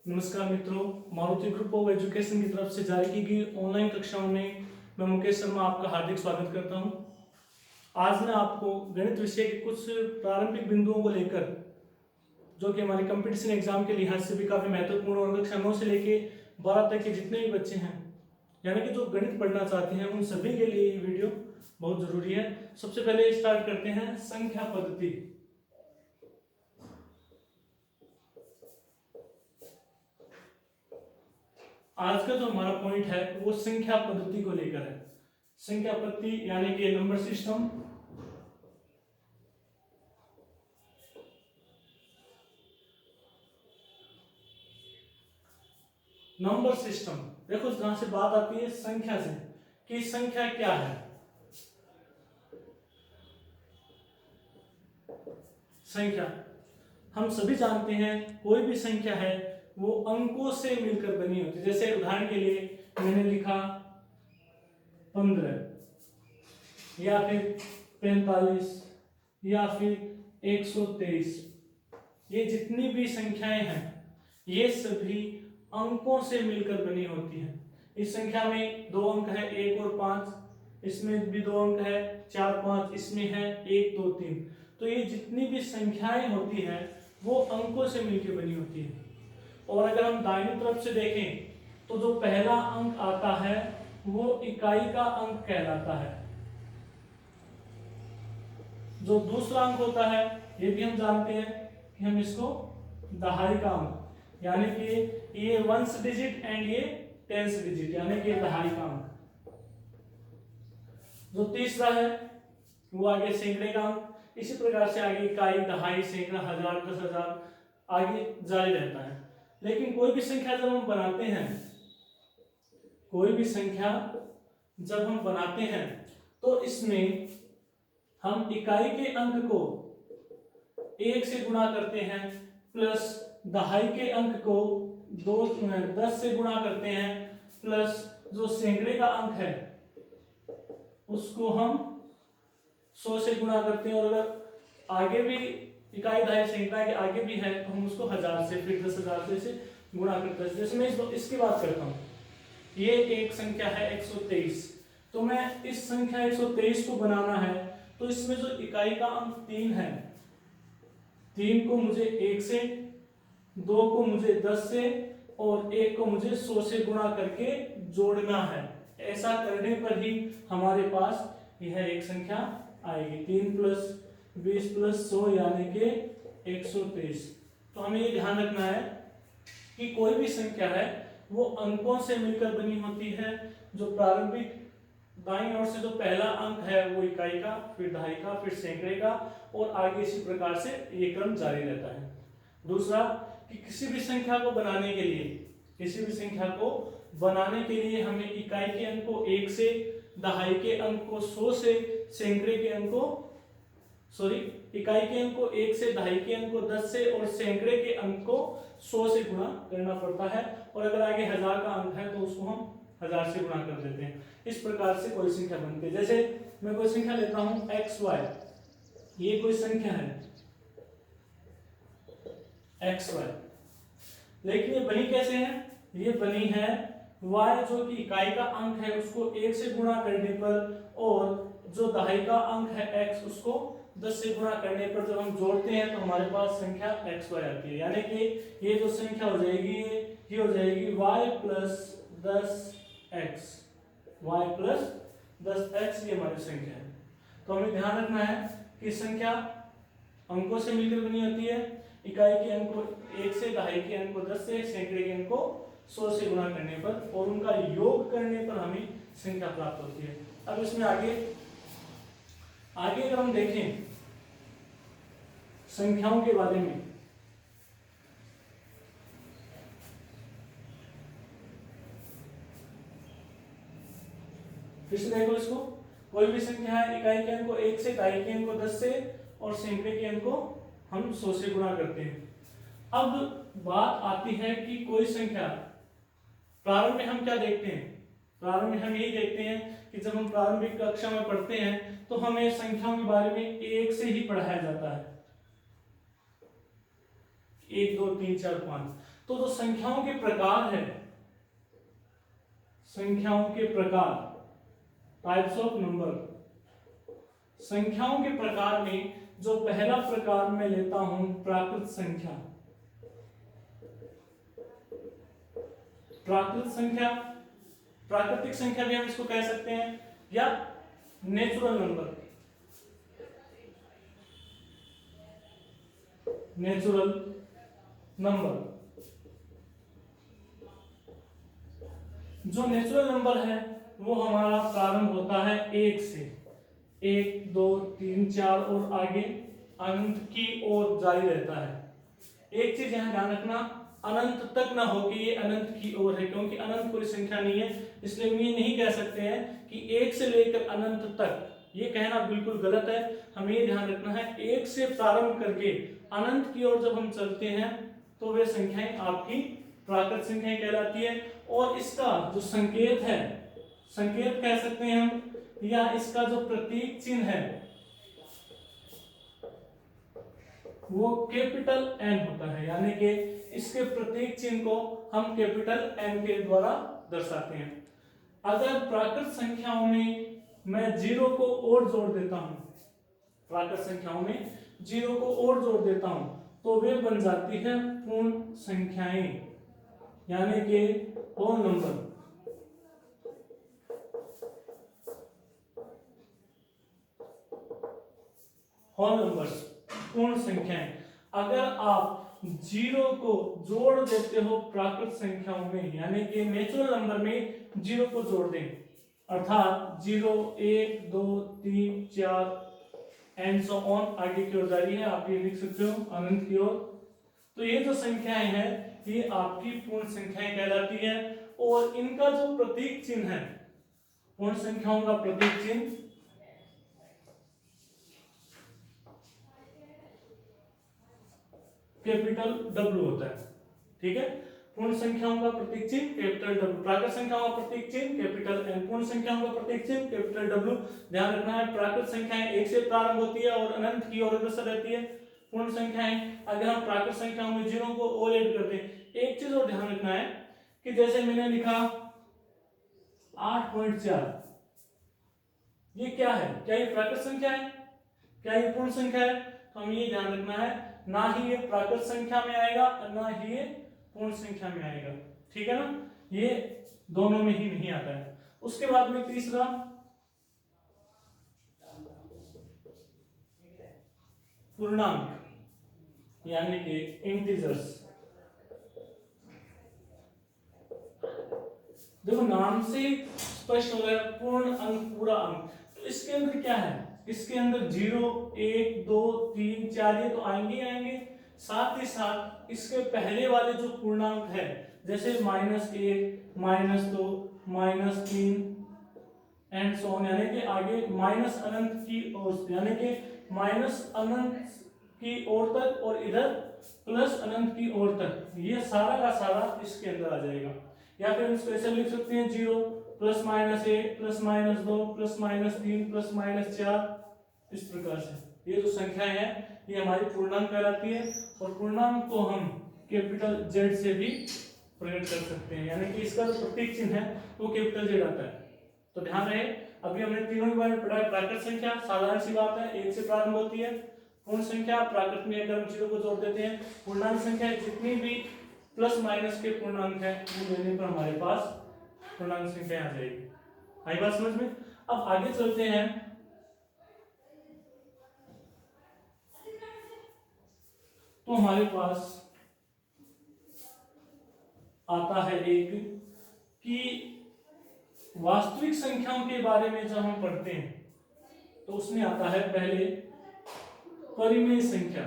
नमस्कार मित्रों, Maruti group of education की तरफ से जारी की गई ऑनलाइन कक्षाओं में मैं मुकेश शर्मा आपका हार्दिक स्वागत करता हूं। आज मैं आपको गणित विषय के कुछ प्रारंभिक बिंदुओं को लेकर, जो कि हमारे कंपटीशन एग्जाम के लिहाज से भी काफी महत्वपूर्ण और कक्षा 9 से लेके 12 तक के जितने भी बच्चे हैं, यानी कि जो गणित पढ़ना चाहते हैं, उन सभी के लिए ये वीडियो बहुत जरूरी है। सबसे पहले स्टार्ट करते हैं संख्या पद्धति। आज का जो हमारा पॉइंट है वो संख्या पद्धति को लेकर है। संख्या पद्धति यानी कि नंबर सिस्टम। नंबर सिस्टम, देखो जहां से बात आती है संख्या से कि संख्या क्या है। संख्या हम सभी जानते हैं, कोई भी संख्या है वो अंकों से मिलकर बनी होती है। जैसे उदाहरण के लिए मैंने लिखा 15 या फिर 45 या फिर 123। ये जितनी भी संख्याएं हैं ये सभी अंकों से मिलकर बनी होती है। इस संख्या में 2 अंक है, 1 और 5, इसमें भी 2 अंक है, 4 5, इसमें है 1 2 3। तो ये जितनी भी संख्याएं होती हैं वो अंकों से मिलकर बनी होती है। और अगर हम दाहिनी तरफ से देखें तो जो पहला अंक आता है वो इकाई का अंक कहलाता है। जो दूसरा अंक होता है ये भी हम जानते हैं कि हम इसको दहाई का अंक, यानी कि ये 1 डिजिट एंड ये 10 डिजिट, यानी कि दहाई का अंक। जो तीसरा है वो आगे सैकड़े का अंक। इसी प्रकार से आगे इकाई, दहाई, सैकड़ा, हजार, 10,000 आगे जारी रहता है। लेकिन कोई भी संख्या जब हम बनाते हैं, कोई भी संख्या जब हम बनाते हैं तो इसमें हम इकाई के अंक को 1 से गुणा करते हैं, प्लस दहाई के अंक को 10 से गुणा करते हैं, प्लस जो सैकड़े का अंक है उसको हम 100 से गुणा करते हैं। और अगर आगे भी इकाई, दहाई, सैकड़ा के आगे भी है तो हम उसको 1000 से, फिर 10,000 से गुणा करते हैं। जैसे मैं इसकी बात करता हूँ, ये एक संख्या है 123। तो मैं इस संख्या 123 को बनाना है तो इसमें जो इकाई का अंक 3 है, 3 को मुझे 1 से, 2 को मुझे 10 से और 1 को मुझे 100 से गुणा करके जोड़ना है। ऐसा करने पर ही हमारे पास यह एक संख्या आएगी। 3 + 20 + 100 यानी कि 123। तो हमें ये ध्यान रखना है कि कोई भी संख्या है वो अंकों से मिलकर बनी होती है। जो प्रारंभिक दाईं ओर से जो पहला अंक है वो इकाई का, फिर दहाई का, फिर सैकड़े का, और आगे इसी प्रकार से ये क्रम जारी रहता है। दूसरा कि किसी भी संख्या को बनाने के लिए, किसी भी संख्या को बनाने के लिए हमें इकाई के अंक को 1 से, दहाई के अंक को 100 से, सैकड़े के अंक को इकाई के अंक को 1 से, दहाई के अंक को 10 से और सैकड़े के अंक को 100 से गुणा करना पड़ता है। और अगर आगे 1000 का अंक है तो उसको हम 1000 से गुणा कर देते हैं। इस प्रकार से कोई संख्या बनती है। जैसे मैं कोई संख्या लेता हूं xy, ये कोई संख्या है xy, लेकिन ये बनी कैसे है? ये बनी है y जो कि इकाई का अंक है उसको 1 से गुणा करने पर, और जो दहाई का अंक है x उसको 10 से गुणा करने पर जब हम जोड़ते हैं तो हमारे पास संख्या xy आती है। यानी कि ये जो संख्या हो जाएगी ये हो जाएगी y + 10x, y + 10x, ये हमारी संख्या है। तो हमें ध्यान रखना है कि संख्या अंकों से मिलकर बनी होती है। इकाई के अंक को 1 से, दहाई के अंक को 10 से, सैकड़े के अंक को 100 से गुणा करने पर और उनका योग करने पर हमें संख्या प्राप्त होती है। अब इसमें आगे अगर हम देखें संख्याओं के बारे में, फिर से देखो इसको, कोई भी संख्या है, इकाई के अंक को 1 से, दहाई के अंक को 10 से और सैकड़े के अंक को हम 100 से गुणा करते हैं। अब बात आती है कि कोई संख्या, प्रारंभ में हम क्या देखते हैं? प्रारंभ में हम यही देखते हैं कि जब हम प्रारंभिक कक्षा में पढ़ते हैं तो हमें संख्याओं के बारे में 1 से ही पढ़ाया जाता है, 1 2 3 4 5। तो जो संख्याओं के प्रकार है, संख्याओं के प्रकार, टाइप्स ऑफ नंबर, संख्याओं के प्रकार में जो पहला प्रकार मैं लेता हूं प्राकृत संख्या। प्राकृत संख्या, प्राकृतिक संख्या भी हम इसको कह सकते हैं, या नेचुरल नंबर, नेचुरल नंबर। जो नेचुरल नंबर है वो हमारा प्रारंभ होता है 1 से, 1 2 3 4 और आगे अनंत की ओर जारी रहता है। एक चीज यहां ध्यान रखना, अनंत तक ना हो कि ये अनंत की ओर है, क्योंकि अनंत कोई संख्या नहीं है, इसलिए हम ये नहीं कह सकते हैं कि 1 से लेकर अनंत तक, ये कहना बिल्कुल गलत है। हमें ये ध्यान रखना है 1 से प्रारंभ करके अनंत की ओर जब हम चलते हैं तो वे संख्याएं आपकी प्राकृत संख्याएं कहलाती है। और इसका जो संकेत है, संकेत कह सकते हैं हम, या इसका जो प्रतीक चिन्ह है वो कैपिटल एन होता है, यानी कि इसके प्रतीक चिन्ह को हम कैपिटल एन के द्वारा दर्शाते हैं। अगर प्राकृत संख्याओं में मैं 0 को और जोड़ देता हूं, प्राकृत संख्याओं में 0 को और जोड़ देता हूं तो वे बन जाती है पूर्ण संख्याएं, यानी कि होल नंबर। होल नंबर्स, पूर्ण संख्याएं। अगर आप 0 को जोड़ देते हो प्राकृत संख्याओं में, यानी कि नेचुरल नंबर में 0 को जोड़ दें, अर्थात 0 1 2 3 4 एंड सो ऑन, आगे की ओर जारी है, आप ये लिख सकते हो अनंत की ओर, तो ये जो संख्याएं हैं ये आपकी पूर्ण संख्याएं कहलाती है। और इनका जो प्रतीक चिन्ह है, पूर्ण संख्याओं का प्रतीक चिन्ह कैपिटल W होता है, ठीक है। पूर्ण संख्याओं का प्रतीक चिन्ह कैपिटल W, प्राकृत संख्याओं का प्रतीक चिन्ह कैपिटल N, पूर्ण संख्याओं का प्रतीक चिन्ह कैपिटल W। ध्यान रखना है प्राकृत संख्याएं 1 से प्रारंभ होती है और अनंत की ओर अग्रसर रहती है। पूर्ण संख्याएं, अगर हम प्राकृत संख्याओं में 0 को और ऐड करते हैं, एक चीज और ध्यान रखना है कि जैसे मैंने लिखा 8.4, ये क्या है, क्या ये प्राकृत संख्या है, क्या ये पूर्ण संख्या है? तो हमें ये ध्यान रखना है, ना ही ये प्राकृत संख्या में आएगा और ना ही ये पूर्ण संख्या में आएगा, ठीक है ना, ये दोनों में ही नहीं आता है। उसके बाद में तीसरा पूर्णांक, यानी कि इंटीजर्स। देखो नाम से स्पष्ट हो गया, पूर्ण अंक, पूरा अंक। तो इसके अंदर क्या है, इसके अंदर 0 1 2 3 4 ये तो आएंगे ही आएंगे, साथ ही साथ इसके पहले वाले जो पूर्णांक है, जैसे -1 -2 -3 एंड सो ऑन, यानी कि आगे माइनस अनंत की ओर, यानी कि माइनस अनंत की ओर तक और इधर प्लस अनंत की ओर तक, ये सारा का सारा इसके अंदर आ जाएगा। या फिर हम इसको ऐसे लिख सकते हैं 0 +-1 +-2 +-3 +-4, इस प्रकार से ये जो संख्याएं हैं ये हमारी पूर्णांक कहलाती है। और पूर्णांक को हम कैपिटल Z से भी प्रकट कर सकते हैं, यानी कि इसका जो प्रतीक चिन्ह है वो कैपिटल Z आता है। तो ध्यान रहे, अभी हमने तीनों के बारे में पढ़ा है। प्राकृत संख्या साधारण सी बात है, 1 से प्रारंभ होती है। पूर्ण संख्या प्राकृत में अगर हम 0 को जोड़ देते हैं। पूर्णांक संख्या जितनी भी प्लस माइनस के पूर्णांक है वो लेने पर हमारे पास पूर्णांक संख्या आ जाएगी। आई बात समझ में? अब आगे चलते हैं। तो हमारे पास आता है एक कि वास्तविक संख्याओं के बारे में जब हम पढ़ते हैं तो उसमें आता है पहले परिमेय संख्या।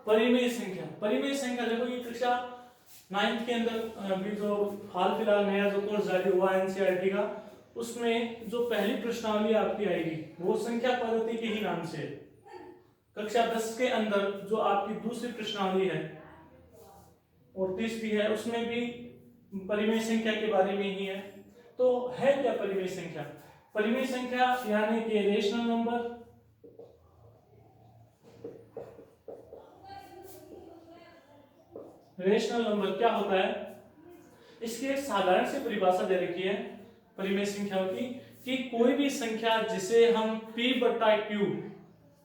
परिमेय संख्या, परिमेय संख्या देखो ये कक्षा 9th के अंदर अभी जो हाल फिलहाल नया जो कोर्स जारी हुआ है एनसीईआरटी का, उसमें जो पहली प्रश्नावली आपकी आएगी वो संख्या पद्धति के ही नाम से। कक्षा 10 के अंदर जो आपकी दूसरी प्रश्नावली है और तीसरी है, उसमें भी परिमेय संख्या के बारे में ही है। तो है क्या परिमेय संख्या? परिमेय संख्या यानी कि रेशनल नंबर, रेशनल नंबर क्या होता है, इसकी एक साधारण सी परिभाषा दे रखी है परिमेय संख्याओं की कि कोई भी संख्या जिसे हम p बटा q,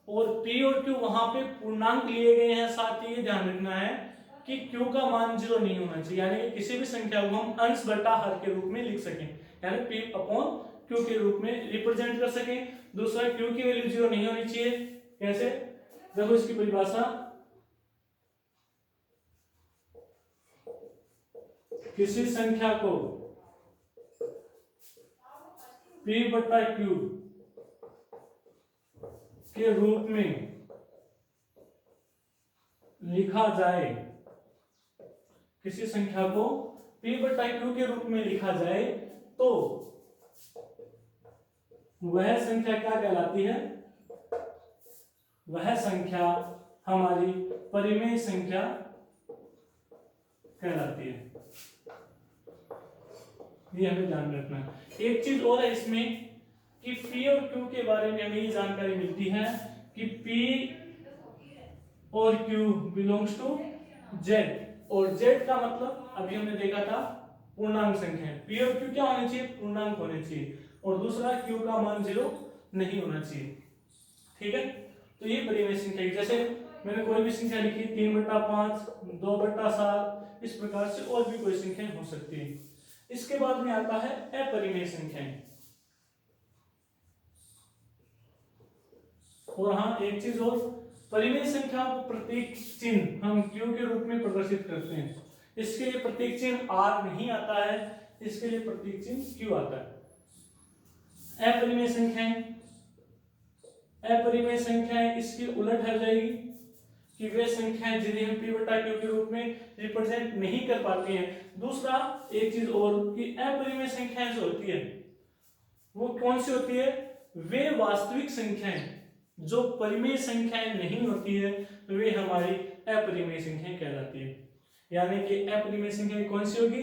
और p और q वहां पे पूर्णांक लिए गए हैं, साथ ही ये ध्यान रखना है कि q का मान 0 नहीं होना चाहिए, यानी कि किसी भी संख्या को हम अंश बटा हर के रूप में लिख सकें, यानी p अपॉन q के रूप में रिप्रेजेंट कर सकें। दूसरा q की वैल्यू 0 नहीं होनी चाहिए। कैसे, देखो इसकी परिभाषा, किसी संख्या को p बटा q के रूप में लिखा जाए, किसी संख्या को p बटा q के रूप में लिखा जाए तो वह संख्या क्या कहलाती है, वह संख्या हमारी परिमेय संख्या कहलाती है। ये हमें ध्यान रखना है। एक चीज और है इसमें कि p और q के बारे में हमें ये जानकारी मिलती है कि p और q बिलोंग्स टू z, और z का मतलब अभी हमने देखा था पूर्णांक संख्या है। p और q क्या होने चाहिए, पूर्णांक होने चाहिए, और दूसरा q का मान 0 नहीं होना चाहिए। ठीक है, तो ये परिमेय संख्या, जैसे मैंने कोई भी संख्या लिखी 3/5, 2/7, इस प्रकार से और भी कोई संख्या हो सकती है। इसके बाद में आता है अपरिमेय संख्याएं। और हाँ, एक चीज और, परिमेय संख्याओं को प्रतीक चिन्ह हम q के रूप में प्रदर्शित करते हैं। इसके लिए प्रतीक चिन्ह r नहीं आता है, इसके लिए प्रतीक चिन्ह q आता है। अपरिमेय संख्याएं, अपरिमेय संख्याएं इसकी उलट हो जाएगी कि वे संख्याएं जिन्हें हम p बटा q के रूप में रिप्रेजेंट नहीं कर पाते हैं। दूसरा एक चीज और कि अपरिमेय संख्याएं जो होती है वो कौन सी होती है, वे वास्तविक संख्याएं जो परिमेय संख्याएं नहीं होती है वे हमारी अपरिमेय संख्याएं कहलाती है। यानी कि अपरिमेय संख्याएं कौन सी होगी,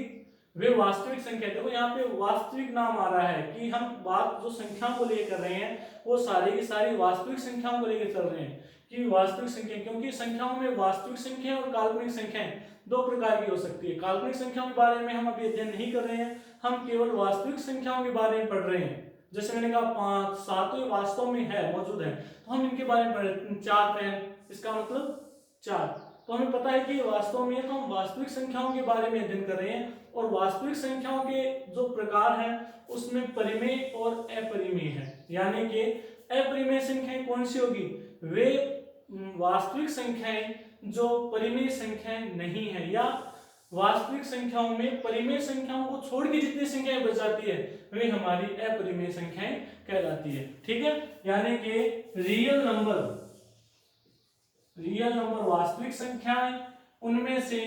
वे वास्तविक संख्या। देखो यहाँ पे वास्तविक नाम आ रहा है कि हम बात जो संख्याओं को लेकर कर रहे हैं वो सारी की सारी वास्तविक संख्याओं को लेकर चल रहे हैं कि वास्तविक संख्या, क्योंकि संख्याओं में वास्तविक संख्या और काल्पनिक संख्याएं दो प्रकार की हो सकती है। काल्पनिक संख्याओं के बारे में हम अभी अध्ययन नहीं कर रहे हैं, हम केवल वास्तविक संख्याओं के बारे में पढ़ रहे हैं। जैसे मैंने कहा 5, 7 तो वास्तव में है, मौजूद है, तो हम इनके बारे में पढ़ रहे हैं। 4 पेन, इसका मतलब 4, तो हमें पता है कि वास्तव में हम वास्तविक संख्याओं के बारे में अध्ययन कर रहे हैं। और वास्तविक संख्याओं के जो प्रकार हैं उसमें परिमेय और अपरिमेय है। यानी कि अपरिमेय संख्याएं कौन सी होगी, वे वास्तविक संख्याएं जो परिमेय संख्याएं नहीं है, या वास्तविक संख्याओं में परिमेय संख्याओं को छोड़ के जितनी संख्याएं बच जाती है वे हमारी अपरिमेय संख्याएं कहलाती है। ठीक है, यानी कि रियल नंबर वास्तविक संख्याएं, उनमें से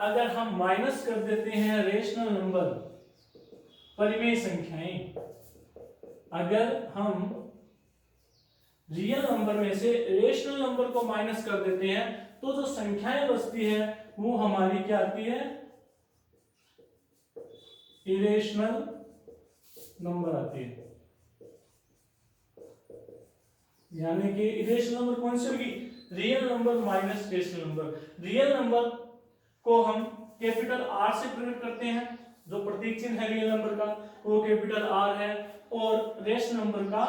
अगर हम माइनस कर देते हैं रेशनल नंबर परिमेय संख्याएं, अगर हम रियल नंबर में से रेशनल नंबर को माइनस कर देते हैं तो जो संख्याएं बचती है वो हमारी क्या आती है, इरेशनल नंबर आती है। यानी कि इरेशनल नंबर कौन सी होगी, real number minus rational number. Real number को हम कैपिटल R से प्रकट करते हैं, जो प्रतीक चिन्ह है रियल नंबर का वो कैपिटल R है, और रेशनल नंबर का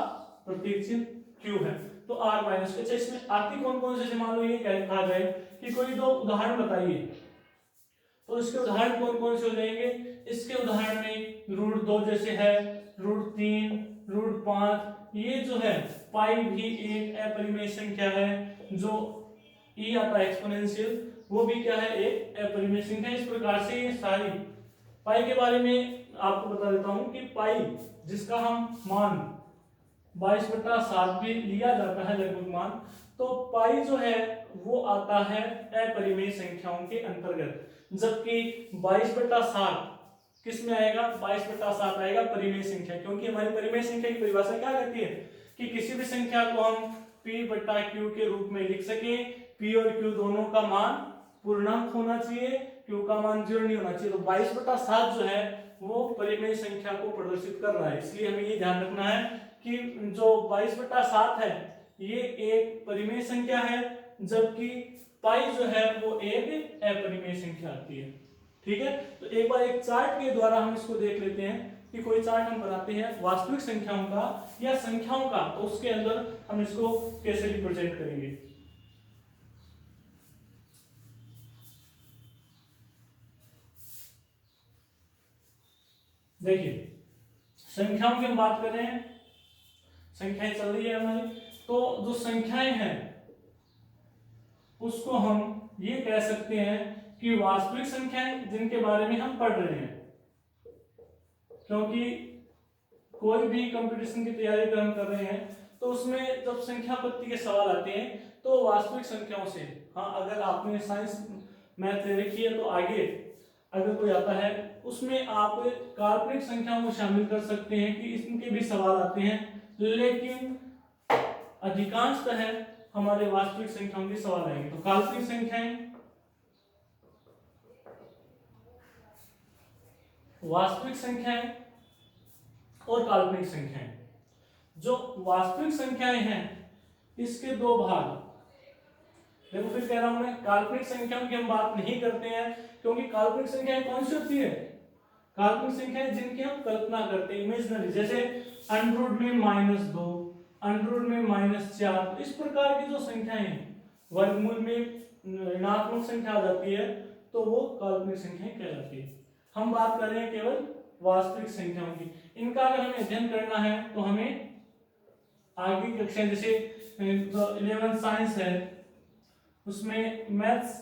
प्रतीक चिन्ह Q है, तो R माइनस। अच्छा, इसमें आती कौन कौन से, मान लो ये कहा जाए कि कोई दो उदाहरण बताइए, तो इसके उदाहरण कौन कौन से हो जाएंगे। इसके उदाहरण में √2 जैसे है, √3, √5, ये जो है पाई भी एक अपरिमेय संख्या है, जो e आता है एक्सपोनेंशियल, वो भी क्या है, एक अपरिमेय संख्या। इस प्रकार से ये सारी पाई के बारे में आपको बता देता हूं कि पाई जिसका हम मान 22/7 भी लिया जाता है लगभग मान, तो पाई जो है वो आता है अपरिमेय संख्याओं के अंतर्गत, जबकि 22/7 किस में आएगा, 22/7 आएगा परिमेय संख्या। क्योंकि हमारी परिमेय संख्या की परिभाषा क्या कहती है कि किसी भी संख्या को हम p बटा q के रूप में लिख सके, p और q दोनों का मान पूर्णांक होना चाहिए, q का मान 0 नहीं होना चाहिए। तो 22/7 जो है वो परिमेय संख्या को प्रदर्शित कर रहा है। इसलिए हमें ये ध्यान रखना है कि जो 22/7 है ये एक परिमेय संख्या है, जबकि पाई जो है वो एक अपरिमेय संख्या आती है। ठीक है, तो एक बार एक चार्ट के द्वारा हम इसको देख लेते हैं कि कोई चार्ट हम बनाते हैं वास्तविक संख्याओं का या संख्याओं का, तो उसके अंदर हम इसको कैसे रिप्रेजेंट करेंगे। देखिए संख्याओं की हम बात कर रहे हैं, संख्याएं चल रही है हमारी, तो जो संख्याएं हैं उसको हम ये कह सकते हैं कि वास्तविक संख्याएं जिनके बारे में हम पढ़ रहे हैं। क्योंकि कोई भी कंपटीशन की तैयारी अगर हम कर रहे हैं तो उसमें जब संख्या पत्ती के सवाल आते हैं तो वास्तविक संख्याओं से, हाँ अगर आपने साइंस मैथ ले रखी है तो आगे अगर कोई आता है उसमें आप काल्पनिक संख्याओं को शामिल कर सकते हैं कि इसके भी सवाल आते हैं, लेकिन अधिकांशतः हमारे वास्तविक संख्याओं के सवाल आएंगे। तो काल्पनिक संख्याएं, वास्तविक संख्याएं और काल्पनिक संख्याएं। जो वास्तविक संख्याएं हैं इसके दो भाग, देखो फिर कह रहा हूं मैं काल्पनिक संख्याओं की हम बात नहीं करते हैं, क्योंकि काल्पनिक संख्याएं कौन सी होती है, काल्पनिक संख्याएं जिनकी हम कल्पना करते हैं, इमेजिनरी, जैसे अंडर में -2, अंडर में -4, इस प्रकार की जो संख्याएं हैं, वर्गमूल में ऋणात्मक संख्या आ जाती है तो वो काल्पनिक संख्याएं कहलाती है। हम बात कर रहे हैं केवल वास्तविक संख्याओं की। इनका अगर हमें अध्ययन करना है तो हमें आगे की कक्षा, जैसे 11th साइंस है उसमें मैथ्स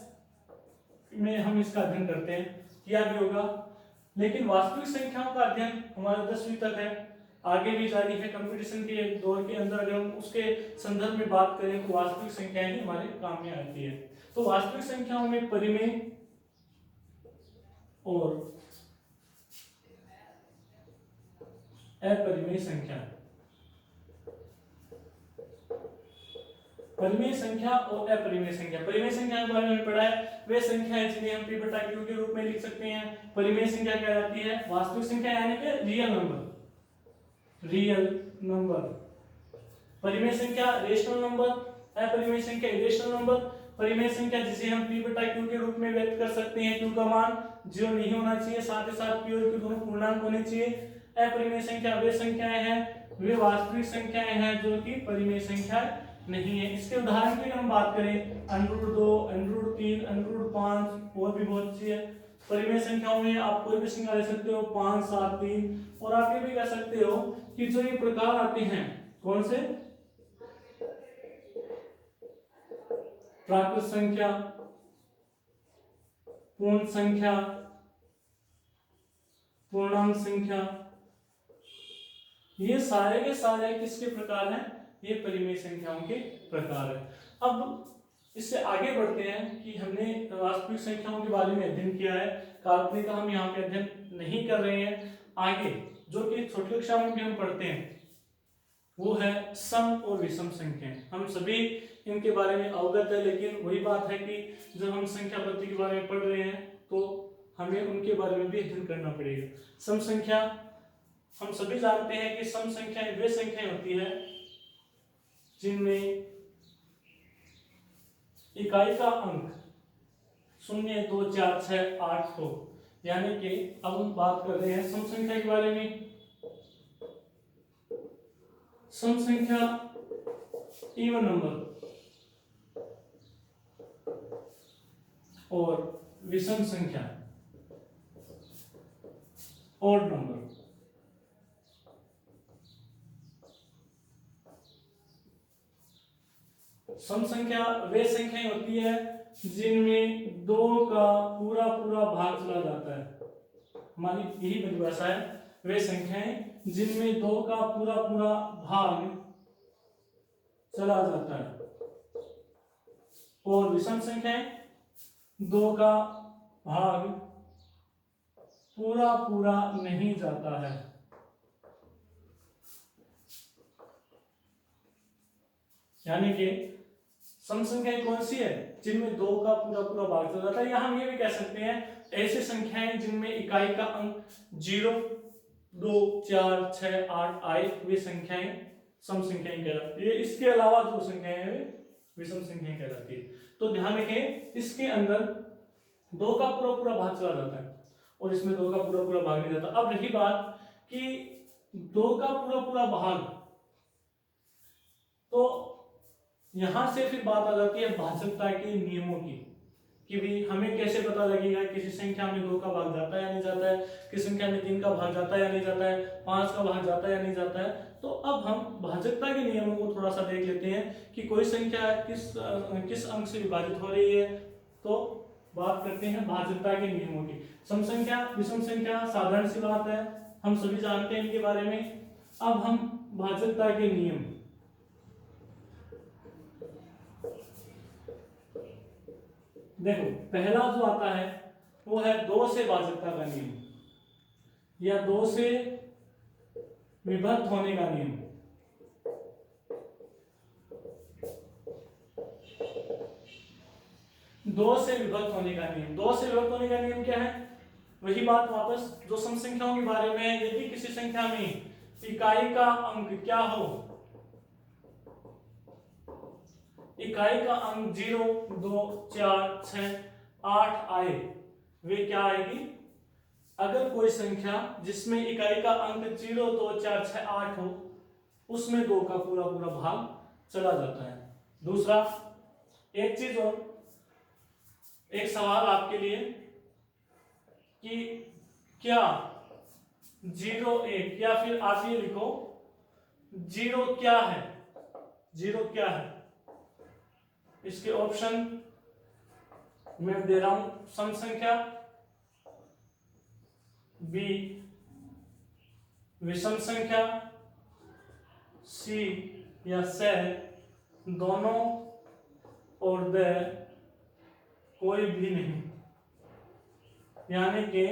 में हम इसका अध्ययन करते हैं, किया भी होगा, लेकिन वास्तविक संख्याओं का अध्ययन हमारे 10वीं तक है, आगे भी जारी है। कंपटीशन के दौर के अंदर अगर हम उसके संदर्भ में बात करें तो वास्तविक संख्याएं ही हमारे काम में आती है। तो वास्तविक संख्याओं में परिमेय और अपरिमेय संख्या, परिमेय संख्या और अपरिमेय संख्या। परिमेय संख्या के बारे में पढ़ा है, वे संख्या है जिन्हें हम p/q के रूप में लिख सकते हैं। परिमेय संख्या क्या रहती है, वास्तविक संख्या यानी कि रियल नंबर, रियल नंबर। परिमेय संख्या रेशनल नंबर, अपरिमेय संख्या इरेशनल नंबर। परिमेय संख्या जिसे हम p/q के रूप में व्यक्त कर सकते हैं, q का मान 0 नहीं होना चाहिए, साथ ही साथ p और q दोनों पूर्णांक होने चाहिए। अपरिमेय संख्या वे संख्याएं हैं, वे वास्तविक संख्याएं हैं जो कि परिमेय संख्या नहीं है। इसके उदाहरण की हम बात करें, √2, √3, √5 और भी बहुत सी है। परिमेय संख्याओं में आप कोई भी संख्या ले सकते हो, 5, 7, 3, और आप ये भी कह सकते हो कि जो ये प्रकार आते हैं, कौन से, प्राकृत संख्या, पूर्ण संख्या, पूर्णांक संख्या, ये सारे के सारे किसके प्रकार हैं, ये परिमेय संख्याओं के प्रकार है। अब इससे आगे बढ़ते हैं कि हमने वास्तविक संख्याओं के बारे में अध्ययन किया है, काल्पनिक का हम यहाँ पे अध्ययन नहीं कर रहे हैं। आगे जो कि छोटी कक्षा में भी हम पढ़ते हैं वो है सम और विषम संख्याएं। हम सभी इनके बारे में अवगत है, लेकिन वही बात है कि जब हम संख्या पद्धति के बारे में पढ़ रहे हैं तो हमें उनके बारे में भी अध्ययन करना पड़ेगा। सम संख्या, हम सभी जानते हैं कि सम संख्याएं वे संख्याएं होती है जिनमें इकाई का अंक 0, 2, 4, 6, 8 हो। यानी कि अब हम बात कर रहे हैं सम संख्या के बारे में। सम संख्या इवन नंबर और विषम संख्या ऑड नंबर। सम संख्या वे संख्याएं होती है जिनमें 2 का पूरा पूरा भाग चला जाता है, हमारी यही परिभाषा है। वे संख्याएं जिनमें 2 का पूरा पूरा भाग चला जाता है, और विषम संख्याएं 2 का भाग पूरा पूरा नहीं जाता है। यानी कि सम संख्याएं कौन सी है जिनमें 2 का पूरा पूरा भाग चला जाता है, या हम ये भी कह सकते हैं ऐसी संख्याएं जिनमें इकाई का अंक 0, 2, 4, 6, 8 आए वे संख्याएं सम संख्याएं कहलाती है। इसके अलावा जो संख्याएं हैं वे विषम संख्याएं कहलाती है। तो ध्यान रखें, इसके अंदर 2 का पूरा पूरा भाग चला जाता है और इसमें 2 का पूरा पूरा भाग नहीं जाता। अब रही बात कि 2 का पूरा पूरा भाग, तो यहां से फिर बात आ जाती है भाजकता के नियमों की कि भी हमें कैसे पता लगेगा किसी संख्या में 2 का भाग जाता है या नहीं जाता है, किसी संख्या में 3 का भाग जाता है या नहीं जाता है, 5 का भाग जाता है या नहीं जाता है। तो अब हम भाजकता के नियमों को थोड़ा सा देख लेते हैं कि कोई संख्या किस अंक से विभाजित हो रही है। तो बात करते हैं भाजकता के नियमों की। सम संख्या, विषम संख्या साधारण सी बात है, हम सभी जानते हैं इनके बारे में। अब हम भाजकता के नियम, देखो पहला जो आता है वो है 2 से भाजकता का नियम या 2 से विभक्त होने का नियम। 2 से विभक्त होने का नियम, 2 से विभक्त होने का नियम क्या है? वही बात वापस जो सम संख्याओं के बारे में है। यदि किसी संख्या में इकाई का अंक क्या हो, इकाई का अंक 0, 2, 4, 6, 8 आए, वे क्या आएगी? अगर कोई संख्या जिसमें इकाई का अंक 0, 2, 4, 6, 8 हो, उसमें 2 का पूरा पूरा भाग चला जाता है। दूसरा, एक चीज और, एक सवाल आपके लिए कि क्या 0, 1 या फिर आप ये लिखो 0 क्या है? 0 क्या है? इसके ऑप्शन मैं दे रहा हूं, सम संख्या, बी विषम संख्या, सी या से दोनों, और द कोई भी नहीं। यानी कि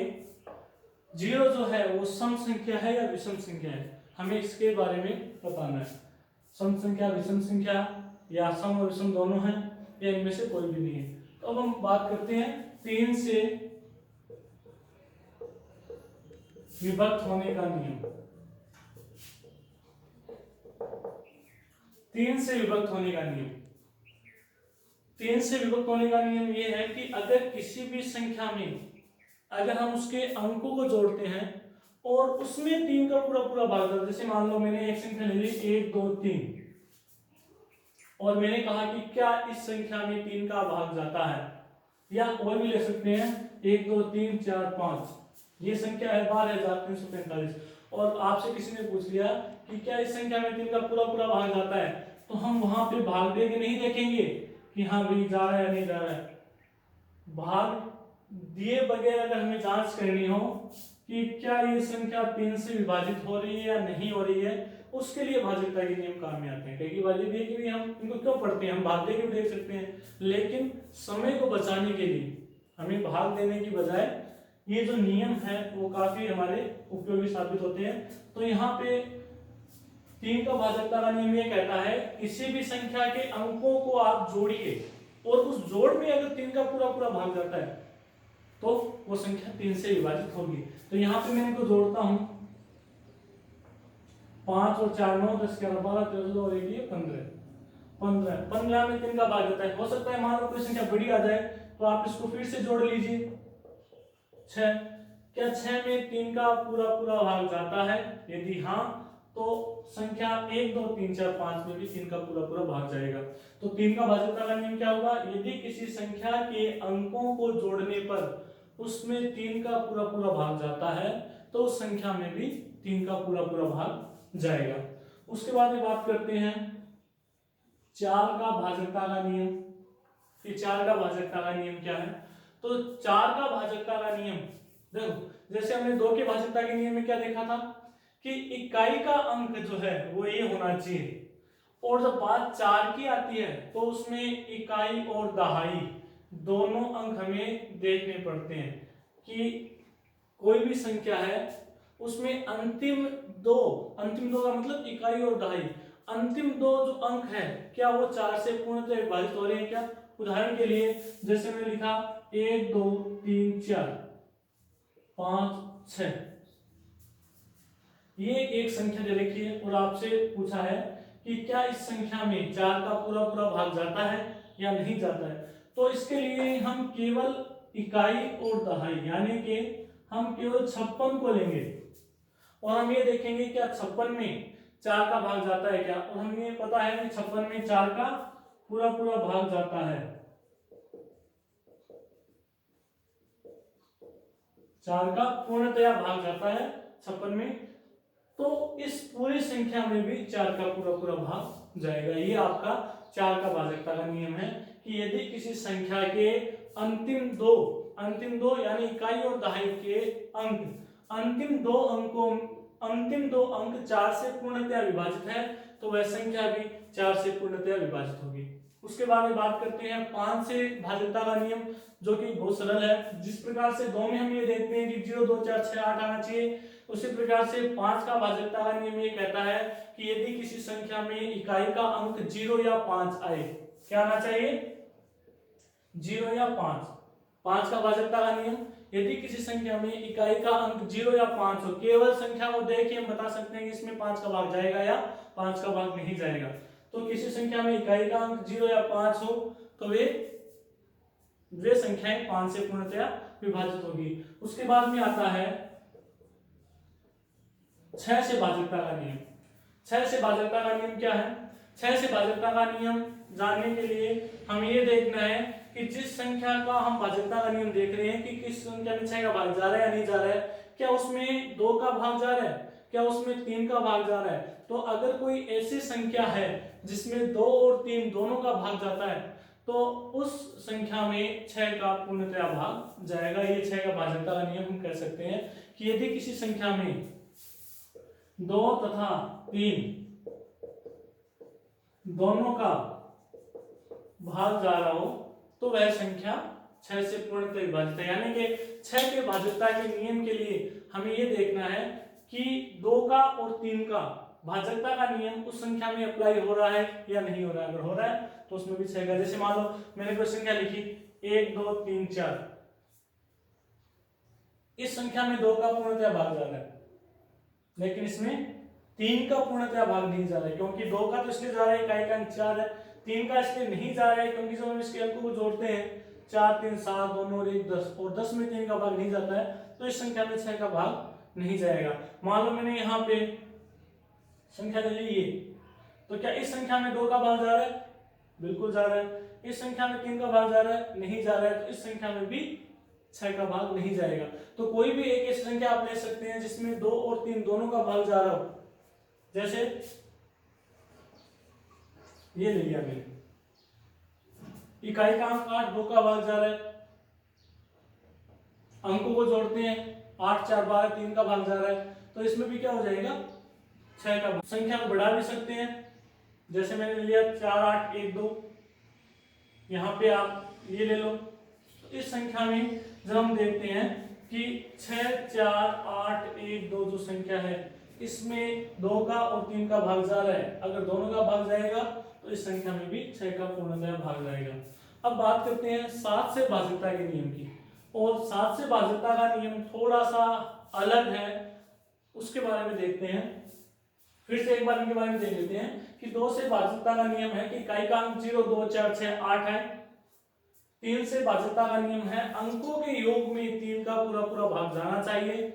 0 जो है वो सम संख्या है या विषम संख्या है, हमें इसके बारे में बताना है। सम संख्या, विषम संख्या या सम और विषम दोनों हैं या इनमें से कोई भी नहीं है। तो अब हम बात करते हैं 3 से विभक्त होने का नियम। 3 से विभक्त होने का नियम, 3 से विभक्त होने का नियम यह है कि अगर किसी भी संख्या में अगर हम उसके अंकों को जोड़ते हैं और उसमें 3 का पूरा पूरा भाग जाता है, जैसे मान लो मैंने एक संख्या ले ली 1, 2, 3 और मैंने कहा कि क्या इस संख्या में 3 का भाग जाता है, या और भी ले सकते हैं 1, 2, 3, 4, 5, ये संख्या है 12,345 और आपसे किसी ने पूछ लिया कि क्या इस संख्या में 3 का पूरा पूरा भाग जाता है, तो हम वहां पे भाग दे के नहीं देखेंगे कि हाँ भाई जा रहा है या नहीं जा रहा है। भाग दिए बगैर अगर हमें जांच करनी हो कि क्या ये संख्या 3 से विभाजित हो रही है या नहीं हो रही है, उसके लिए भाजकता के नियम काम में आते हैं। कई बार ये भी कि हम इनको क्यों पढ़ते हैं, हम भाग दे के भी देख सकते हैं, लेकिन समय को बचाने के लिए हमें भाग देने की बजाय ये जो नियम है वो काफी हमारे उपयोगी साबित होते हैं। तो यहाँ पे 3 का भाजकता का नियम ये कहता है किसी भी संख्या के अंकों को आप जोड़िए और उस जोड़ में अगर 3 का पूरा पूरा भाग जाता है तो वो संख्या 3 से विभाजित होगी। तो यहाँ पे मैं इनको जोड़ता हूं, 5 और 4 9 10 11 12 13 और 1 15 15 में 3 का भाग जाता है। हो सकता है मान लो कोई संख्या बड़ी आ जाए तो आप इसको फिर से जोड़ लीजिए 6, क्या 6 में 3 का पूरा पूरा भाग जाता है? यदि हाँ तो संख्या 1 2 3 4 5 में भी 3 का पूरा पूरा भाग जाएगा। तो 3 का भाजकता का नियम क्या होगा? यदि किसी संख्या के अंकों को जोड़ने पर उसमें 3 का पूरा पूरा भाग जाता है तो उस संख्या में भी 3 का पूरा पूरा भाग जाएगा। उसके बाद में बात करते हैं 4 का भाजकता का नियम। कि 4 का भाजकता का नियम क्या है? तो 4 का भाजकता का नियम देखो, जैसे हमने 2 के भाजकता के नियम में क्या देखा था कि इकाई का अंक जो है वो ये होना चाहिए, और जब बात 4 की आती है तो उसमें इकाई और दहाई दोनों अंक हमें देखने पड़ते हैं कि कोई भी संख्या है उसमें अंतिम दो का मतलब इकाई और दहाई, अंतिम 2 जो अंक है क्या वो 4 से पूर्णतः विभाजित हो रहे हैं क्या? उदाहरण के लिए जैसे मैंने लिखा 1 2 3 4, 5 6, ये एक संख्या दे रखी है और आपसे पूछा है कि क्या इस संख्या में 4 का पूरा पूरा भाग जाता है या नहीं जाता है। तो इसके लिए हम केवल इकाई और दहाई यानी कि हम केवल 56 को लेंगे और हम ये देखेंगे क्या 56 में 4 का भाग जाता है क्या, और हमें ये पता है कि 56 में 4 का पूरा पूरा भाग जाता है, 4 का पूर्णतया भाग जाता है 56 में। तो इस पूरी संख्या में भी 4 का पूरा पूरा भाग जाएगा। ये आपका 4 का भाजकता का नियम है कि यदि किसी संख्या के अंतिम दो यानी इकाई और दहाई के अंतिम दो अंक 4 से पूर्णतया विभाजित है तो वह संख्या भी 4 से पूर्णतया विभाजित होगी। उसके बाद में बात करते हैं 5 से भाजकता का नियम, जो कि बहुत सरल है। जिस प्रकार से 2 में हम ये देखते हैं कि 0 2 4 6 8 आना चाहिए, उसी प्रकार से 5 का भाजकता का नियम ये कहता है कि यदि किसी संख्या में इकाई का अंक 0 या 5 आए, क्या आना चाहिए, 0 या 5। 5 का भाजकता का नियम, यदि किसी संख्या में इकाई का अंक 0 या 5 हो, केवल संख्या को देख के हम बता सकते हैं कि इसमें 5 का भाग जाएगा या 5 का भाग नहीं जाएगा। तो किसी संख्या में इकाई का अंक 0 या 5 हो तो वे संख्याएं 5 से पूर्णतया विभाजित होगी। उसके बाद में आता है 6 से भाजकता का नियम। 6 से भाजकता का नियम क्या है? 6 से भाजकता का नियम जानने के लिए हम ये देखना है कि जिस संख्या का हम भाजकता का नियम देख रहे हैं कि किस संख्या में 6 का भाग जा रहा है या नहीं जा रहा है, क्या उसमें 2 का भाग जा रहा है, क्या उसमें 3 का भाग जा रहा है। तो अगर कोई ऐसी संख्या है जिसमें 2 और 3 दोनों का भाग जाता है तो उस संख्या में 6 का पूर्णतया भाग जाएगा। ये 6 का भाजकता का नियम हम कह सकते हैं कि यदि किसी संख्या में 2 तथा 3 दोनों का भाग जा रहा हो तो वह संख्या 6 से पूर्णतः विभाजित है। यानी कि 6 के भाजकता के नियम के लिए हमें यह देखना है कि 2 का और 3 का भाजकता का नियम उस संख्या में अप्लाई हो रहा है या नहीं हो रहा है। अगर हो रहा है तो उसमें भी 6 का, जैसे मान लो मैंने कोई संख्या लिखी 1 2 3 4, इस संख्या में 2 का पूर्णतः भाग जा रहा है लेकिन इसमें 3 का पूर्णतः भाग नहीं जा रहा है, क्योंकि 2 का तो इसलिए जा रहा है इकाई का अंक 4 है, 3 का इसलिए नहीं जा रहा है क्योंकि जब हम इसके अंकों को जोड़ते हैं 4 3 7 दोनों और 1 10 और 10 में 3 का भाग नहीं जाता है तो इस संख्या में 6 का भाग नहीं जाएगा। मान लो मैंने यहाँ पे संख्या ले ली ये, तो क्या इस संख्या में 2 का भाग जा रहा है? बिल्कुल जा रहा है। इस संख्या में 3 का भाग जा रहा है? नहीं जा रहा है। तो इस संख्या में भी 6 का भाग नहीं जाएगा। तो कोई भी एक ऐसी संख्या आप ले सकते हैं जिसमें 2 और 3 दोनों का भाग जा रहा हो, जैसे ये ले लिया मैंने, इकाई का अंक 8 2 का भाग जा रहा है, अंकों को जोड़ते हैं 8 4 12 3 का भाग जा रहा है, तो इसमें भी क्या हो जाएगा 6 का भाग। संख्या को बढ़ा भी सकते हैं, जैसे मैंने लिया 4 8 1 2, यहाँ पे आप ये ले लो। तो इस संख्या में जब हम देखते हैं कि 6 4 8 1 2 जो संख्या है इसमें 2 का और 3 का भाग जा रहा है, अगर दोनों का भाग जाएगा तो इस संख्या में भी 6 का पूर्णतः भाग जाएगा। अब बात करते हैं 7 से भाजकता के नियम की, और 7 से भाजकता का नियम थोड़ा सा अलग है, उसके बारे में देखते हैं। फिर से एक बार इनके बारे में देख लेते हैं कि 2 से भाजकता का नियम है कि इकाई का अंक 0 2 4 6 8 है। 3 से भाजकता का नियम है अंकों के योग में 3 का पूरा पूरा भाग जाना चाहिए।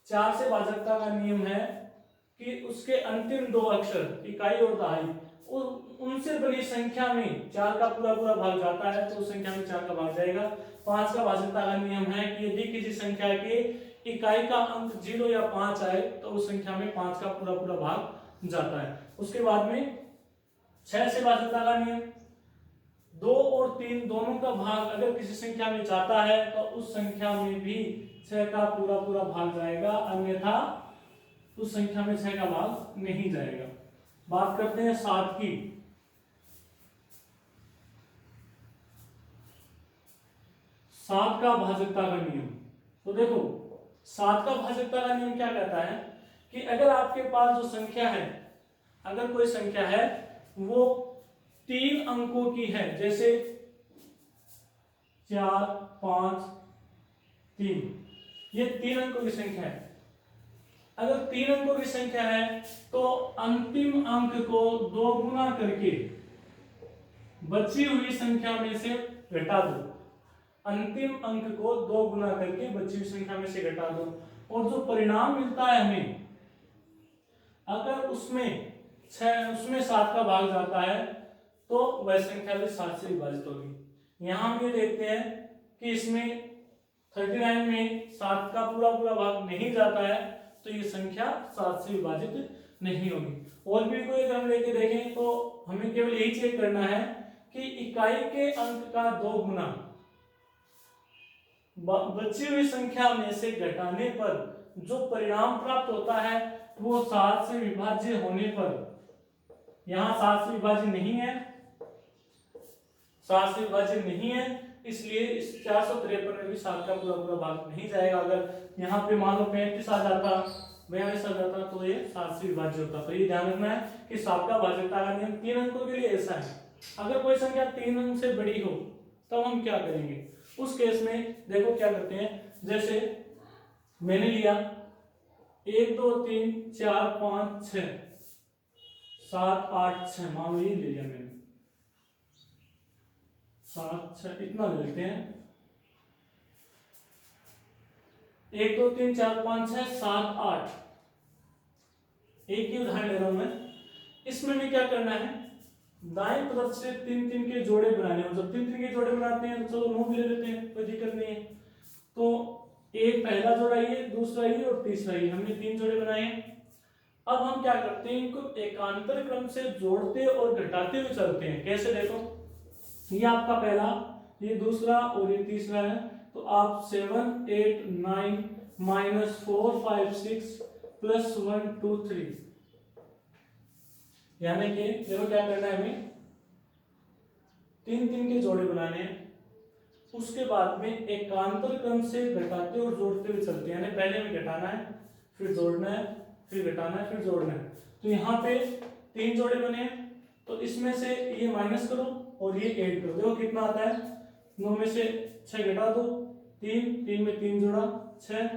4 से भाजकता का नियम है कि उसके अंतिम 2 अक्षर इकाई और दहाई उनसे बनी संख्या में 4 का पूरा पूरा भाग जाता है तो उस संख्या में 4 का भाग जाएगा। 5 का भाजकता का नियम है कि यदि किसी संख्या के इकाई का अंक 0 या 5 आए तो उस संख्या में 5 का पूरा पूरा भाग जाता है। उसके बाद में 6 से भाजकता का नियम, 2 और 3 दोनों का भाग अगर किसी संख्या में जाता है तो उस संख्या में भी 6 का पूरा पूरा भाग जाएगा, अन्यथा उस संख्या में 6 का भाग नहीं जाएगा। बात करते हैं 7 की। 7 का भाजकता का नियम, तो देखो 7 का भाजकता का नियम क्या कहता है कि अगर आपके पास जो संख्या है, अगर कोई संख्या है वो 3 अंकों की है, जैसे 4 5 3, ये 3 अंकों की संख्या है। अगर 3 अंकों की संख्या है तो अंतिम अंक को 2 गुना करके बची हुई संख्या में से घटा दो। अंतिम अंक को 2 गुना करके बची हुई संख्या में से घटा दो, और जो परिणाम मिलता है हमें, अगर उसमें 7 का भाग जाता है तो वह संख्या भी 7 से विभाजित होगी। यहां हम ये देखते हैं कि इसमें 39 में 7 का पूरा भाग नहीं जाता है, तो ये संख्या 7 से विभाजित नहीं होगी। और भी कोई अगर हम लेके देखें तो हमें केवल यही चेक करना है कि इकाई के अंक का 2 गुना बची हुई संख्या में से घटाने पर जो परिणाम प्राप्त होता है वो 7 से विभाज्य होने पर, यहां 7 से विभाज्य नहीं है, 7 से विभाज्य नहीं है, इसलिए इस 453 में भी 7 का पूरा भाग नहीं जाएगा। अगर यहाँ पे मान लो 35 आ जाता, 42 आ जाता, तो ये 7 से विभाज्य होता। तो ये ध्यान रखना है कि 7 का भाजकता का नियम 3 अंकों के लिए ऐसा है। अगर कोई संख्या 3 अंक से बड़ी हो तब हम क्या करेंगे, उस केस में देखो क्या करते हैं। जैसे मैंने लिया 1 2 3 4 5 6 7 8 6, मान लो ये ले लिया मैंने 7 6, इतना ले लेते हैं। 1 2 3 4 5 6 7 8, एक ही उदाहरण ले रहा हूं मैं। इसमें भी क्या करना है, दाएं तरफ से 3 के जोड़े बनाने हैं। जब 3 के जोड़े बनाते हैं तो चलो 9 भी ले लेते हैं, कोई दिक्कत नहीं है। तो एक पहला जोड़ा ये, दूसरा ये और तीसरा ये, हमने 3 जोड़े बनाए हैं। अब हम क्या करते हैं, इनको एकांतर क्रम से जोड़ते और घटाते हुए चलते हैं। कैसे, देखो ये आपका पहला, ये दूसरा और ये तीसरा है। तो आप 7 8 9 -4 5 6 +1 2 3, यानी कि देखो क्या करना है, हमें 3 के जोड़े बनाने हैं। उसके बाद में एकांतर क्रम से घटाते और जोड़ते हुए चलते हैं, यानी पहले हमें घटाना है, फिर जोड़ना है, फिर घटाना है, फिर जोड़ना है। तो यहाँ पे 3 जोड़े बने हैं, तो इसमें से ये माइनस करो और ये ऐड करो। देखो कितना आता है, 9 में से 6 घटा दो 3 में 3 जोड़ा 6,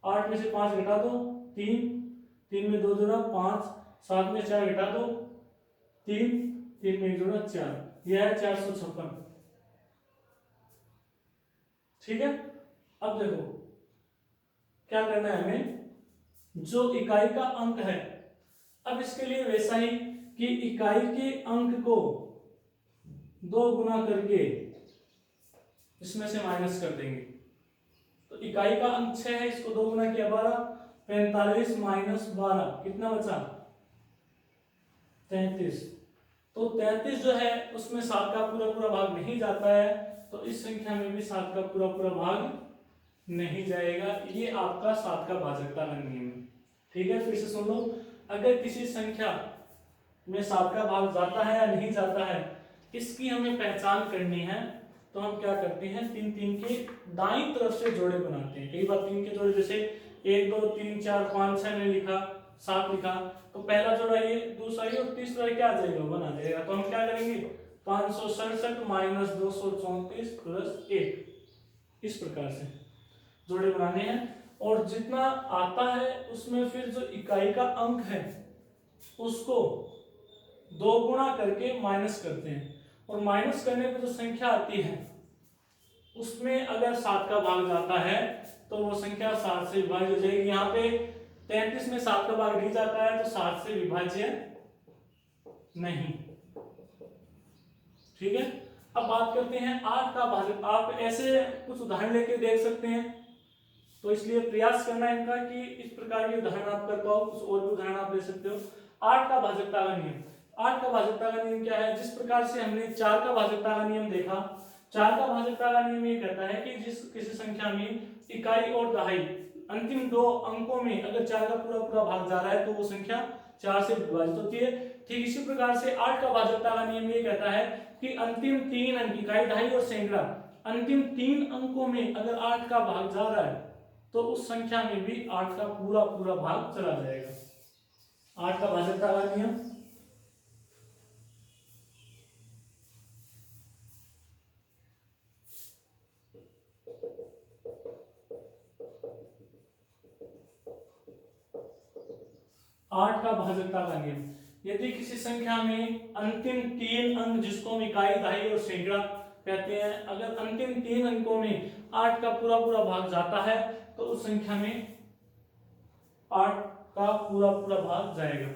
8 में से 5 घटा दो 3 में 2 जोड़ा 5, 7 में 4 घटा दो 3 में 1 जोड़ा 4, यह है 456। ठीक है। अब देखो क्या करना है हमें, जो इकाई का अंक है, अब इसके लिए वैसा ही कि इकाई के अंक को 2 गुना करके इसमें से माइनस कर देंगे। तो इकाई का अंक 6 है, इसको 2 गुना किया 12, 45 - 12 कितना बचा, 33। तो 33 जो है उसमें 7 का पूरा भाग नहीं जाता है, तो इस संख्या में भी 7 का पूरा भाग नहीं जाएगा। ये आपका 7 का भाजकता का नियम है। ठीक है, फिर से सुन लो, अगर किसी संख्या में 7 का भाग जाता है या नहीं जाता है, इसकी हमें पहचान करनी है। तो हम क्या करते हैं, 3 के दाईं तरफ से जोड़े बनाते हैं। कई बार 3 के जोड़े, जैसे 1 2 3 4 5 6 ने लिखा, 7 लिखा, तो पहला जोड़ा ये, दूसरा ये और तीसरा क्या आ जाएगा, 1 आ जाएगा। तो हम क्या करेंगे, 567 - 234 +1, इस प्रकार से जोड़े बनाने हैं। और जितना आता है उसमें फिर जो इकाई का अंक है उसको 2 गुना करके माइनस करते हैं, और माइनस करने पर जो संख्या आती है उसमें अगर 7 का भाग जाता है तो वो संख्या 7 से विभाज्य हो जाएगी। यहाँ पे 33 में 7 का भाग नहीं जाता है तो 7 से विभाज्य नहीं। ठीक है, अब बात करते हैं 8 का भाजक। आप ऐसे कुछ उदाहरण लेके देख सकते हैं, तो इसलिए प्रयास करना है इनका कि इस प्रकार के उदाहरण आप कर पाओ। कुछ और भी उदाहरण आप ले सकते हो। 8 का भाजकता का नियम, 8 का भाजकता का नियम क्या है, जिस प्रकार से हमने 4 का भाजकता का नियम देखा, 4 का भाजकता का नियम ये कहता है कि जिस किसी संख्या में इकाई और दहाई अंतिम 2 अंकों में अगर 4 का पूरा भाग जा रहा है तो वो संख्या 4 से विभाजित होती है। ठीक इसी प्रकार से 8 का भाजकता का नियम ये कहता है कि अंतिम 3 अंक, इकाई, दहाई और सैकड़ा, अंतिम 3 अंकों में अगर 8 का भाग जा रहा है तो उस संख्या में भी 8 का पूरा भाग चला जाएगा। 8 का भाजकता का नियम। 8 का भाजकता का नियम, यदि किसी संख्या में अंतिम 3 अंक, जिसको हम इकाई, दहाई और सैकड़ा कहते हैं, अगर अंतिम 3 अंकों में 8 का पूरा पूरा भाग जाता है तो उस संख्या में 8 का पूरा पूरा भाग जाएगा।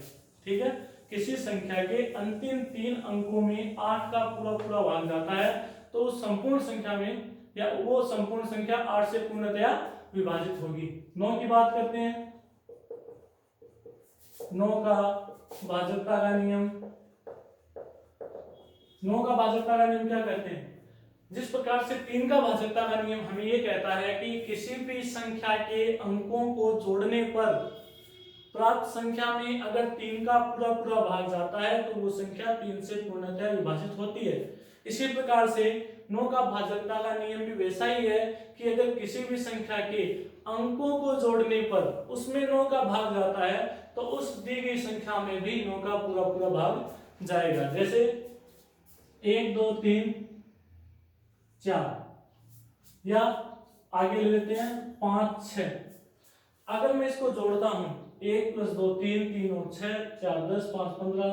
ठीक है, किसी संख्या के अंतिम 3 अंकों में 8 का पूरा पूरा भाग जाता है तो उस संपूर्ण संख्या में, या वो संपूर्ण संख्या 8 से पूर्णतया विभाजित होगी। 9 की बात करते हैं। 9 का भाजकता का नियम, 9 का भाजकता का नियम क्या कहते हैं? जिस प्रकार से 3 का भाजकता का नियम हमें ये कहता है कि किसी भी संख्या के अंकों को जोड़ने पर प्राप्त संख्या में अगर 3 का पूरा पूरा भाग जाता है तो वो संख्या 3 से पूर्णतः विभाजित होती है। इसी प्रकार से 9 का भाजकता का नियम भी वैसा ही है कि अगर किसी भी संख्या के अंकों को जोड़ने पर उसमें 9 का भाग जाता है तो उस दी गई संख्या में भी 9 का पूरा पूरा भाग जाएगा। जैसे 1 2 3 4, या आगे ले लेते हैं 5 6। अगर मैं इसको जोड़ता हूं 1 + 2 3, 3 और 6, 4 10, 5 15,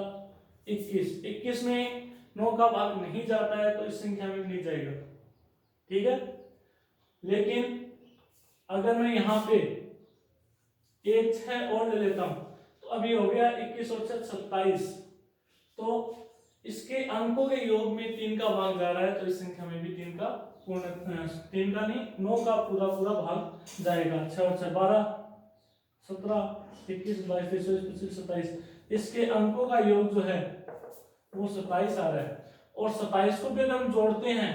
21। 21 में 9 का भाग नहीं जाता है तो इस संख्या में नहीं जाएगा। ठीक है, लेकिन अगर मैं यहाँ पे 1 6 और ले लेता हूं तो अभी हो गया 21 और 6 27। तो इसके अंकों के योग में 3 का भाग जा रहा है तो इस संख्या में भी 3 का नहीं 9 का पूरा पूरा भाग जाएगा। 6 और 6 12, 17 21 22 23 25 27। इसके अंकों का योग जो है वो 27 आ रहा है, और 27 को भी अगर हम जोड़ते हैं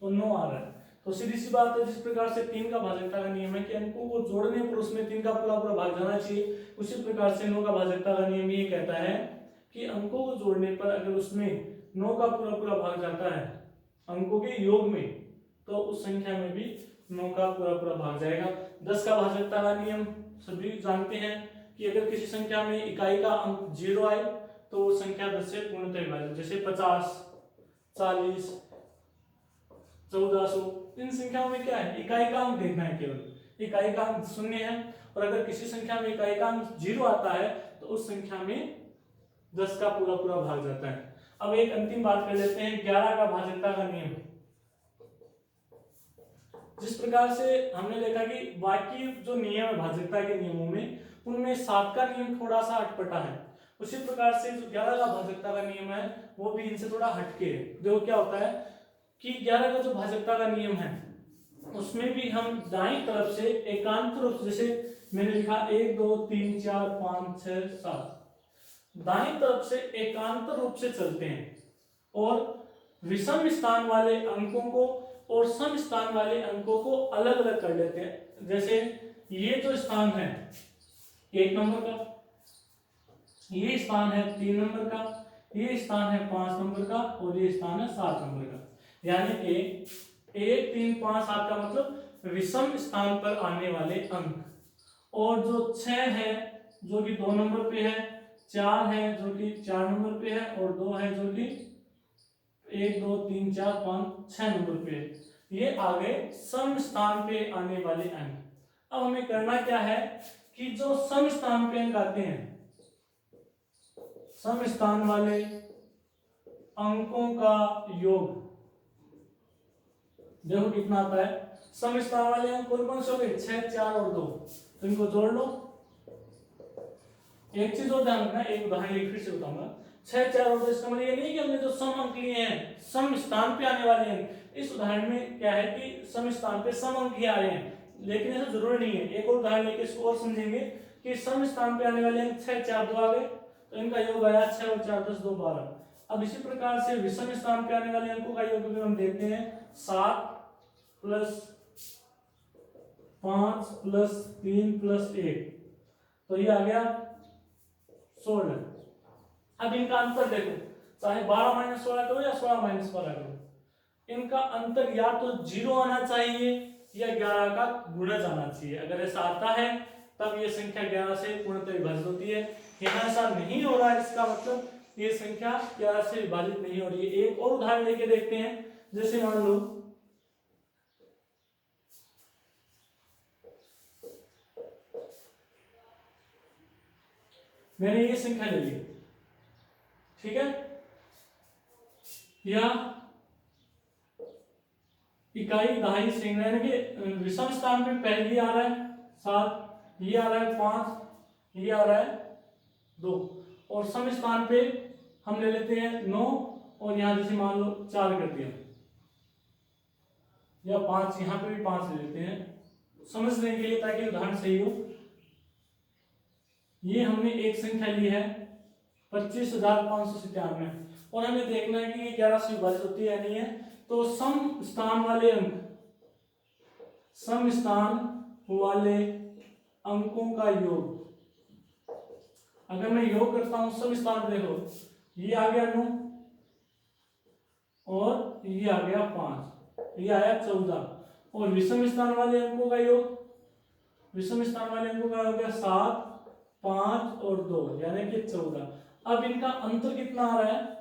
तो 9 आ रहा है। तो सीधी सी बात है, जिस प्रकार से 3 का भाजकता का नियम है कि अंकों को जोड़ने पर उसमें 3 का पूरा पूरा भाग जाना चाहिए, उसी प्रकार से 9 का भाजकता का नियम ये कहता है कि अंकों को जोड़ने पर अगर उसमें 9 का पूरा पूरा भाग जाता है अंकों के योग में तो उस संख्या में भी 9 का पूरा पूरा भाग जाएगा। 10 का भाजकता का नियम सभी जानते हैं कि अगर किसी संख्या में इकाई का अंक 0 आए तो वो संख्या 10 से पूर्णतः विभाजित, जैसे 50 40 1400। इन संख्याओं में क्या है, इकाई का अंक देखना है, केवल इकाई का अंक 0 है, और अगर किसी संख्या में इकाई का अंक 0 आता है तो उस संख्या में 10 का पूरा पूरा भाग जाता है। अब एक अंतिम बात कर लेते हैं 11 का भाजकता का नियम। जिस प्रकार से हमने देखा कि बाकी जो नियम है भाजकता के नियमों में, उनमें 7 का नियम थोड़ा सा अटपटा है, उसी प्रकार से जो 11 का भाजकता का नियम है वो भी इनसे थोड़ा हटके है। देखो क्या होता है कि 11 का जो भाजकता का नियम है उसमें भी हम दाईं तरफ से एकांत रूप, जैसे मैंने लिखा 1 2 3 4 5 6 7, दाईं तरफ से एकांत रूप से चलते हैं और विषम स्थान वाले अंकों को और सम स्थान वाले अंकों को अलग अलग कर लेते हैं। जैसे ये जो स्थान है 1 नंबर का, ये स्थान है 3 नंबर का, ये स्थान है 5 नंबर का, और ये स्थान है 7 नंबर का। यानी कि 1 3 5 7 का मतलब विषम स्थान पर आने वाले अंक, और जो 6 है जो कि 2 नंबर पे है, 4 है जो कि 4 नंबर पे है, और 2 है जो कि 1 2 3 4 5 6 नंबर पे है, ये आगे सम स्थान पे आने वाले अंक। अब हमें करना क्या है कि जो सम स्थान पे अंक आते हैं, सम स्थान वाले अंकों का योग देखो कितना आता है। सम स्थान वाले अंक कौन कौन से हो गए, 6 4 और 2, तो इनको जोड़ लो। एक चीज और ध्यान रखना, एक उदाहरण एक फिर से बताऊंगा। 6 4 और 2 इसका मतलब ये नहीं कि हमने जो सम अंक लिए हैं सम स्थान पे आने वाले अंक, इस उदाहरण में क्या है कि सम स्थान पे सम अंक ही आ रहे हैं, लेकिन ऐसा जरूरी नहीं है। एक और उदाहरण लेके इसको और समझेंगे कि सम स्थान पे आने वाले अंक 6 4 2 आ गए तो इनका योग आया 6 और 4 10 2 12। अब इसी प्रकार से विषम स्थान पे आने वाले अंकों का योग भी हम देखते हैं 7 + 5 + 3 + 1, तो ये आ गया 16। अब इनका अंतर देखो, चाहे 12 - 16 करो या 16 - 12 करो, इनका अंतर या तो 0 आना चाहिए या 11 का गुणज आना चाहिए। अगर ऐसा आता है तब ये संख्या 11 से पूर्णतः विभाजित होती है। यहाँ ऐसा नहीं हो रहा है, इसका मतलब ये संख्या 11 से विभाजित नहीं हो रही है। एक और उदाहरण लेके देखते हैं। जैसे मान लो मैंने ये संख्या ले ली, ठीक है, या इकाई दहाई श्रेणी, यानी कि विषम स्थान पे पहले आ रहा है 7, ये आ रहा है 5, ये आ रहा है 2, और सम स्थान पे हम ले लेते हैं 9, और यहां जैसे मान लो 4 कर दिया, या 5, यहां पे भी 5 ले लेते हैं समझने के लिए ताकि उदाहरण सही हो। ये हमने एक संख्या ली है 25,597, और हमें देखना है कि ये 11 से विभाजित होती है या नहीं है। तो सम स्थान वाले अंक, सम स्थान वाले अंकों का योग, अगर मैं योग करता हूं सम स्थान पे, देखो ये आ गया 9 और ये आ गया 5, ये आया 14, और विषम स्थान वाले अंकों का योग, विषम स्थान वाले अंकों का हो गया 7, 5 और 2, यानी कि 14। अब इनका अंतर कितना आ रहा है,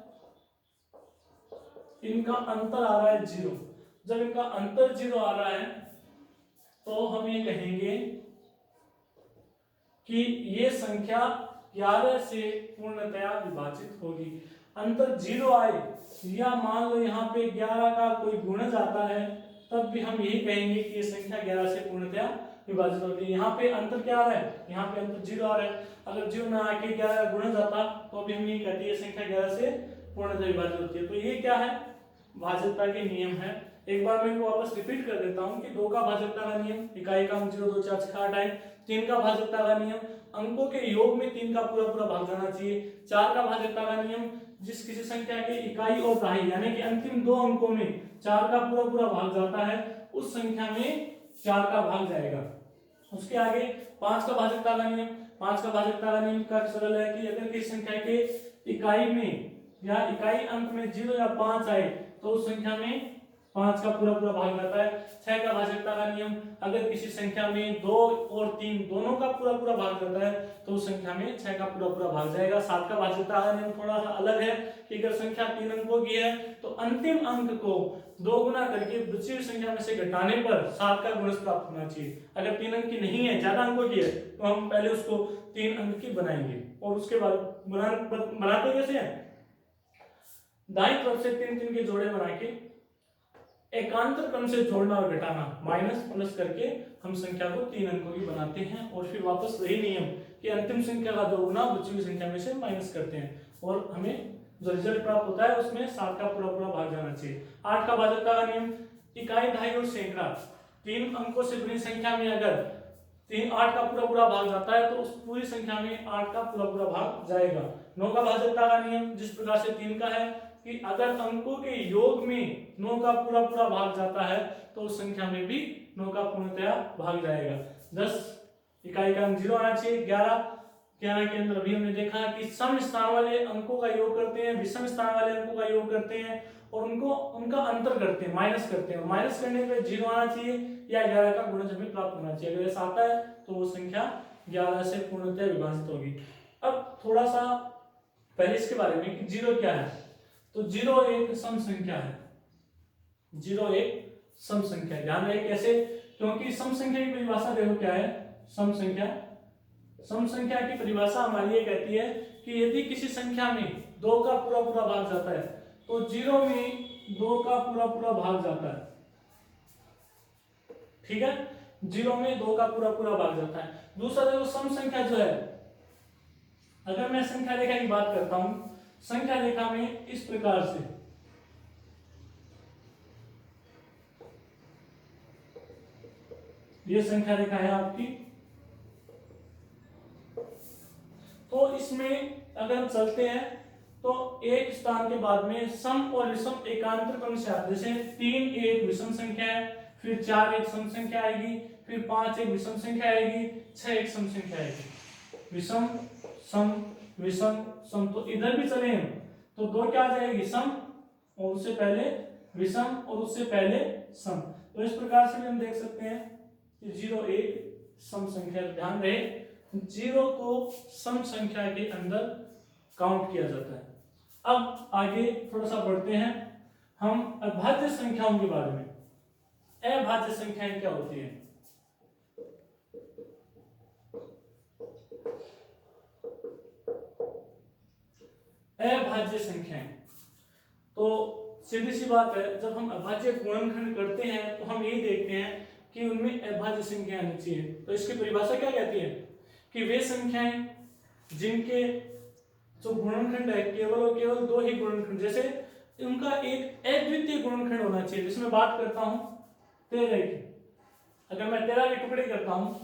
इनका अंतर आ रहा है 0। जब इनका अंतर 0 आ रहा है तो हम ये कहेंगे कि ये संख्या 11 से पूर्णतया विभाजित होगी। अंतर 0 आए, या मान लो यहाँ पे 11 का कोई गुणज आता है, तब भी हम यही कहेंगे कि ये संख्या 11 से पूर्णतया विभाजित होती है। यहाँ पे अंतर क्या आ रहा है, यहाँ पे अंतर 0 आ रहा है, अगर 0 ना आके 11 का गुणज आता तो भी हम यही कहते हैं ये संख्या 11 से पूर्णतः विभाजित होती है। तो ये क्या है, भाजकता के नियम है। एक बार मैं इनको वापस रिपीट कर देता हूँ कि 2 का भाजकता का नियम, इकाई का अंक 0, 2, 4, 6, 8 आए। 3 का भाजकता का नियम, अंकों के योग में 3 का पूरा पूरा भाग जाना चाहिए। 4 का भाजकता का नियम, जिस किसी संख्या के इकाई और दहाई यानी कि अंतिम 2 अंकों में 4 का पूरा पूरा भाग जाता है, उस संख्या में 4 का भाग जाएगा। उसके आगे 5 का भाजकता का नियम, 5 का भाजकता का नियम का सरल है कि अगर किसी संख्या के इकाई में या इकाई अंक में 0 या 5 आए तो उस संख्या में 5 का पूरा पूरा भाग जाता है। 6 का भाजकता का नियम, अगर किसी संख्या में 2 और 3 दोनों का पूरा पूरा भाग जाता है तो उस संख्या में 6 का पूरा पूरा भाग जाएगा। 7 का भाजकता का नियम थोड़ा सा अलग है कि अगर संख्या 3 अंकों की है तो अंतिम अंक को 2 गुना करके दूसरी संख्या में से घटाने पर 7 का गुणज प्राप्त होना चाहिए। अगर 3 अंक की नहीं है, ज्यादा अंकों की है, तो हम पहले उसको 3 अंक की बनाएंगे और उसके बाद बनाते कैसे हैं, दाईं तरफ से 3 के जोड़े बना के एकांतर क्रम से जोड़ना और घटाना, माइनस प्लस करके हम संख्या को 3 अंकों की बनाते हैं, और फिर वापस वही नियम कि अंतिम संख्या का 2 गुना बची हुई संख्या में से माइनस करते हैं, और हमें जो रिजल्ट प्राप्त होता है उसमें 7 का पूरा पूरा भाग जाना चाहिए। 8 का भाजकता का नियम, इकाई, दहाई और सैकड़ा 3 अंकों से बनी संख्या में अगर 8 का पूरा पूरा भाग जाता है तो उस पूरी संख्या में 8 का पूरा पूरा भाग जाएगा। 9 का भाजकता का नियम जिस प्रकार से 3 का है कि अगर अंकों के योग में 9 का पूरा पूरा भाग जाता है तो उस संख्या में भी 9 का पूर्णतया भाग जाएगा। 10 इकाई का अंक 0 आना चाहिए। 11 के अंदर अभी हमने देखा कि सम स्थान वाले अंकों का योग करते हैं, विषम स्थान वाले अंकों का योग करते हैं और उनका अंतर करते हैं, माइनस करते हैं। माइनस करने पे 0 आना चाहिए या 11 का गुणज हमें प्राप्त होना चाहिए। अगर ऐसा आता है तो वो संख्या 11 से पूर्णतः विभाजित होगी। अब थोड़ा सा पहले इसके बारे में कि 0 क्या है। तो 0 एक सम संख्या है। 0 एक सम संख्या है। ध्यान रहे कैसे, क्योंकि सम संख्या की परिभाषा देखो क्या है। सम संख्या की परिभाषा हमारी ये कहती है कि यदि किसी संख्या में 2 का पूरा पूरा भाग जाता है तो 0 में 2 का पूरा पूरा भाग जाता है, ठीक है। 0 में 2 का पूरा पूरा भाग जाता है। दूसरा देखो सम संख्या जो है, अगर मैं संख्या रेखा की बात करता हूं, संख्या रेखा में इस प्रकार से ये संख्या रेखा है आपकी, तो इसमें अगर हम चलते हैं तो एक स्थान के बाद में सम और विषम एकांतर क्रम से आते हैं। जैसे 3 एक विषम संख्या है, फिर 4 एक सम संख्या आएगी, फिर 5 एक विषम संख्या आएगी, 6 एक सम संख्या आएगी। विषम सम विषम सम, तो इधर भी चले हम तो 2 क्या आ जाएगी, सम और उससे पहले विषम और उससे पहले सम। तो इस प्रकार से भी हम देख सकते हैं कि 0 एक सम संख्या। ध्यान रहे 0 को सम संख्या के अंदर काउंट किया जाता है। अब आगे थोड़ा सा बढ़ते हैं हम अभाज्य संख्याओं के बारे में। अभाज्य संख्याएं क्या होती है। अभाज्य संख्याएं। तो सीधी सी बात है, जब हम अभाज्य गुणनखंड करते हैं तो हम यही देखते हैं कि उनमें अभाज्य संख्या आनी चाहिए। तो इसकी परिभाषा क्या कहती है कि वे संख्याएं जिनके जो गुणनखंड है केवल और केवल दो ही गुणनखंड, जैसे उनका एक अद्वितीय गुणनखंड होना चाहिए। जिसमें बात करता हूं 13 की, अगर मैं 13 के टुकड़े करता हूं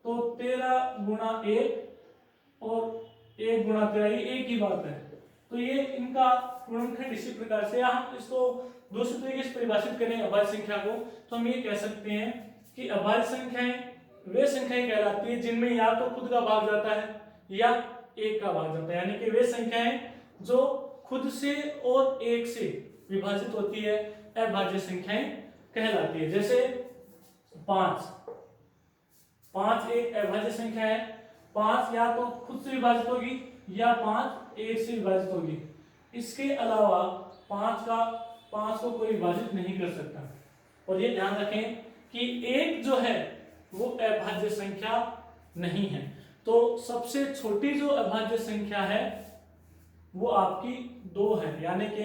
तो 13 गुणा 1 और 1 गुणा 13 ये एक ही बात है। तो ये इनका गुणनखंड इसी प्रकार से, हम इसको दूसरे तरीके से परिभाषित करें अभाज्य संख्या को, तो हम ये कह सकते हैं कि अभाज्य संख्याएं वे संख्याएं कहलाती है जिनमें या तो खुद का भाग जाता है या एक का भाग जाता है। यानी कि वे संख्याएं जो खुद से और एक से विभाजित होती है अभाज्य संख्याएं कहलाती है। जैसे 5 एक अभाज्य संख्या है। 5 या तो खुद से विभाजित होगी या 5 एक से विभाजित होगी। इसके अलावा 5 को कोई विभाजित नहीं कर सकता। और ये ध्यान रखें कि 1 जो है वो अभाज्य संख्या नहीं है। तो सबसे छोटी जो अभाज्य संख्या है वो आपकी 2 है। यानी कि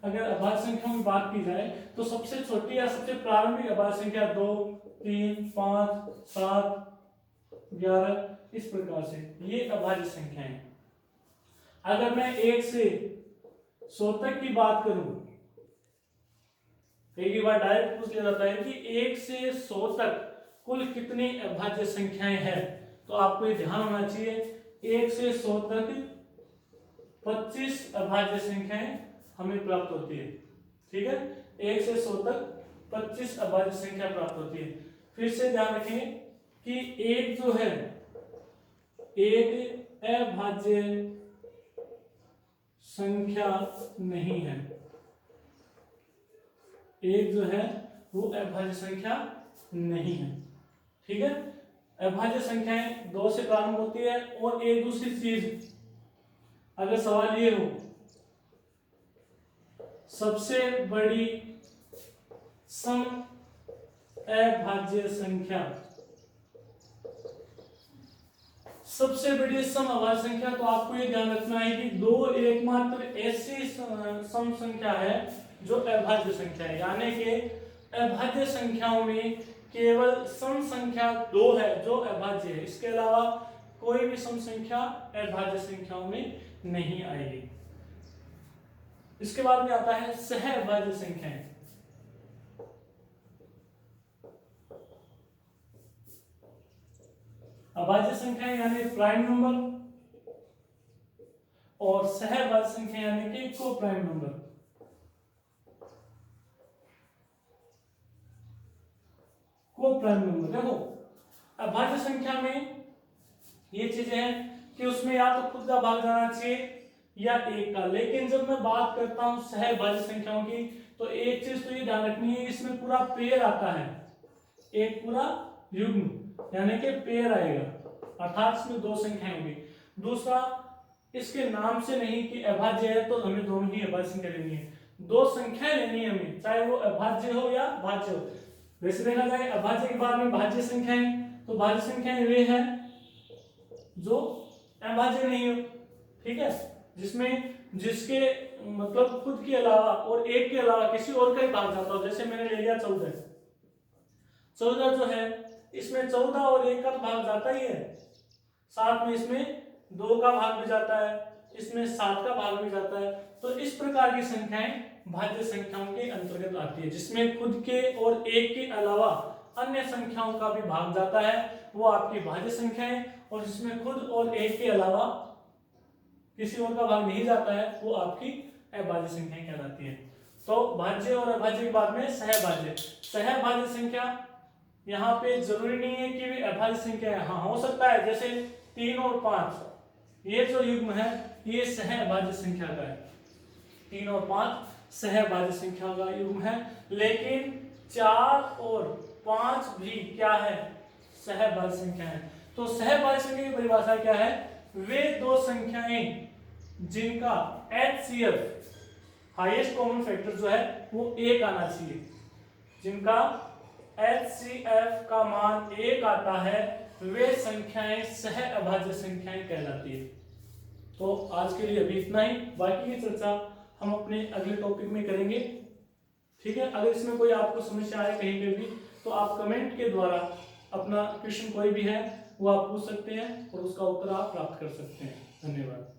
अगर अभाज्य संख्याओं की बात की जाए तो सबसे छोटी या सबसे प्रारंभिक अभाज्य संख्या 2, 3, 5, 7, 11 इस प्रकार से ये अभाज्य संख्याएं। अगर मैं 1 से 100 तक की बात करूं, एक बार डायरेक्ट पूछ लिया जाता है कि 1 से 100 तक कुल कितनी अभाज्य संख्याएं हैं, तो आपको ये ध्यान होना चाहिए 1 से 100 तक 25 अभाज्य संख्याएं हमें प्राप्त होती है। ठीक है, 1 से 100 तक 25 अभाज्य संख्या प्राप्त होती है। फिर से ध्यान रखें कि एक जो है एक अभाज्य संख्या नहीं है। एक जो है वो अभाज्य संख्या नहीं है। ठीक है, अभाज्य संख्याएं 2 से प्रारंभ होती है। और एक दूसरी चीज, अगर सवाल ये हो सबसे बड़ी सम अभाज्य संख्या, सबसे बड़ी सम अभाज्य संख्या, तो आपको ये ध्यान रखना है कि 2 एकमात्र ऐसी सम संख्या है जो अभाज्य संख्या है। यानी कि अभाज्य संख्याओं में केवल सम संख्या 2 है जो अभाज्य है। इसके अलावा कोई भी सम संख्या अभाज्य संख्याओं में नहीं आएगी। इसके बाद में आता है सहअभाज्य संख्याएं। अभाज्य संख्याएं यानी प्राइम नंबर और सहअभाज्य संख्या यानी कि को प्राइम नंबर। को प्राइम नंबर, देखो अभाज्य संख्या में ये चीजें हैं कि उसमें या तो खुद का भाग जाना चाहिए या एक का। लेकिन जब मैं बात करता हूं सहअभाज्य संख्याओं की, तो एक चीज तो ये ध्यान रखनी है, इसमें पूरा पेयर आता है, एक पूरा युग्म यानी कि पेयर आएगा, अर्थात इसमें 2 संख्याएं होंगी। दूसरा, इसके नाम से नहीं कि अभाज्य है तो हमें दोनों ही अभाज्य संख्या लेनी है, 2 संख्याएं लेनी है हमें, चाहे वो अभाज्य हो या भाज्य हो। वैसे देखा जाए अभाज्य के बाद में भाज्य संख्याएं, तो भाज्य संख्याएं वे हैं जो अभाज्य नहीं हो। ठीक है, जिसमें जिसके मतलब खुद के अलावा और एक के अलावा किसी और का ही भाग जाता हो। जैसे मैंने ले लिया 14 जो है इसमें 14 और 1 का तो भाग जाता ही है, साथ में इसमें 2 का भाग भी जाता है, इसमें 7 का भाग भी जाता है। तो इस प्रकार की संख्याएं भाज्य संख्याओं के अंतर्गत आती है, जिसमें खुद के और एक के अलावा अन्य संख्याओं का भी भाग जाता है, वो आपकी भाज्य संख्याएं। और जिसमें खुद और एक के अलावा किसी और का भाग नहीं जाता है वो आपकी अभाज्य संख्याएं कहलाती है। तो भाज्य और अभाज्य के बाद में सहभाज्य। सहभाज्य संख्या यहाँ पे जरूरी नहीं है कि वे अभाज्य संख्या है, हाँ हो सकता है, जैसे 3 और 5 ये जो युग्म है ये सहभाज्य संख्या का है, 3 और 5 सहभाज्य संख्या का युग्म है। लेकिन 4 और 5 भी क्या है, सहभाज्य संख्या है। तो सहभाज्य संख्या की परिभाषा क्या है, वे 2 संख्याएं जिनका HCF हाईएस्ट कॉमन फैक्टर जो है वो 1 आना चाहिए, जिनका HCF का मान 1 आता है, वे संख्याएं सहअभाज्य संख्याएं कहलाती है। तो आज के लिए अभी इतना ही, बाकी की चर्चा हम अपने अगले टॉपिक में करेंगे। ठीक है, अगर इसमें कोई आपको समस्या आए कहीं पे भी तो आप कमेंट के द्वारा अपना क्वेश्चन कोई भी है वो आप पूछ सकते हैं और उसका उत्तर आप प्राप्त कर सकते हैं। धन्यवाद।